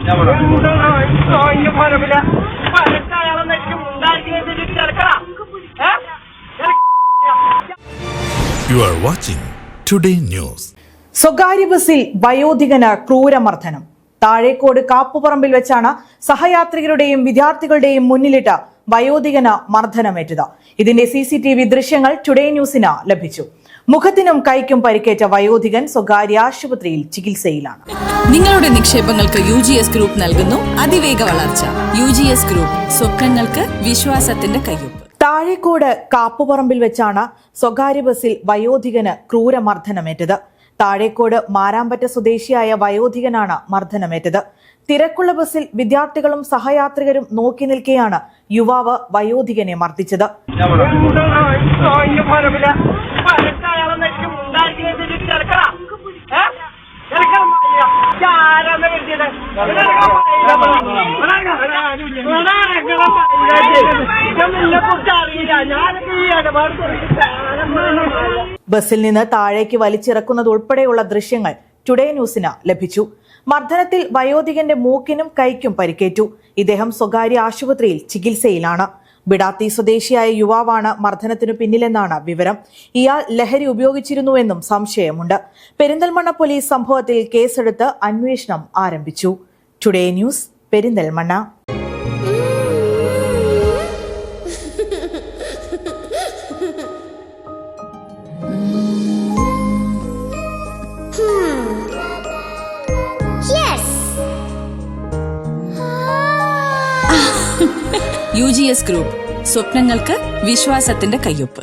You are watching Today News. സ്വകാര്യ ബസിൽ വയോധികന് ക്രൂരമർദ്ദനം. താഴേക്കോട് കാപ്പുപറമ്പിൽ വെച്ചാണ് സഹയാത്രികരുടെയും വിദ്യാർത്ഥികളുടെയും മുന്നിലിട്ട് വയോധികന് മർദ്ദനമേറ്റത്. ഇതിന്റെ CCTV ദൃശ്യങ്ങൾ ടുഡേ ന്യൂസിന് ലഭിച്ചു. മുഖത്തിനും കൈക്കും പരിക്കേറ്റ വയോധികൻ സ്വകാര്യ ആശുപത്രിയിൽ ചികിത്സയിലാണ്. നിങ്ങളുടെ നിക്ഷേപങ്ങൾക്ക് UGS ഗ്രൂപ്പ് നൽകുന്നു അതിവേഗ വളർച്ച. UGS ഗ്രൂപ്പ്, സ്വപ്നങ്ങൾക്ക് വിശ്വാസത്തിന്റെ കയ്യൊപ്പ്. താഴേക്കോട് കാപ്പുപറമ്പിൽ വെച്ചാണ് സ്വകാര്യ ബസിൽ വയോധികന് ക്രൂരമർദ്ദനമേറ്റത്. താഴേക്കോട് മാരാമ്പറ്റ സ്വദേശിയായ വയോധികനാണ് മർദ്ദനമേറ്റത്. തിരക്കുള്ള ബസിൽ വിദ്യാർത്ഥികളും സഹയാത്രികരും നോക്കി നിൽക്കെയാണ് യുവാവ് വയോധികനെ മർദ്ദിച്ചത്. ബസിൽ നിന്ന് താഴേക്ക് വലിച്ചിറക്കുന്നത് ഉൾപ്പെടെയുള്ള ദൃശ്യങ്ങൾ ടുഡേ ന്യൂസിന് ലഭിച്ചു. മർദ്ദനത്തിൽ വയോധികന്റെ മൂക്കിനും കൈക്കും പരിക്കേറ്റു. ഇദ്ദേഹം സ്വകാര്യ ആശുപത്രിയിൽ ചികിത്സയിലാണ്. ബിഡാത്തി സ്വദേശിയായ യുവാവാണ് മർദ്ദനത്തിനു പിന്നിലെന്നാണ് വിവരം. ഇയാൾ ലഹരി ഉപയോഗിച്ചിരുന്നുവെന്നും സംശയമുണ്ട്. പെരിന്തൽമണ്ണ പോലീസ് സംഭവത്തിൽ കേസെടുത്ത് അന്വേഷണം ആരംഭിച്ചു. Today news, Perinthalmanna. UGS group, സ്വപ്നങ്ങൾക്ക് വിശ്വാസത്തിന്റെ കയ്യൊപ്പ്.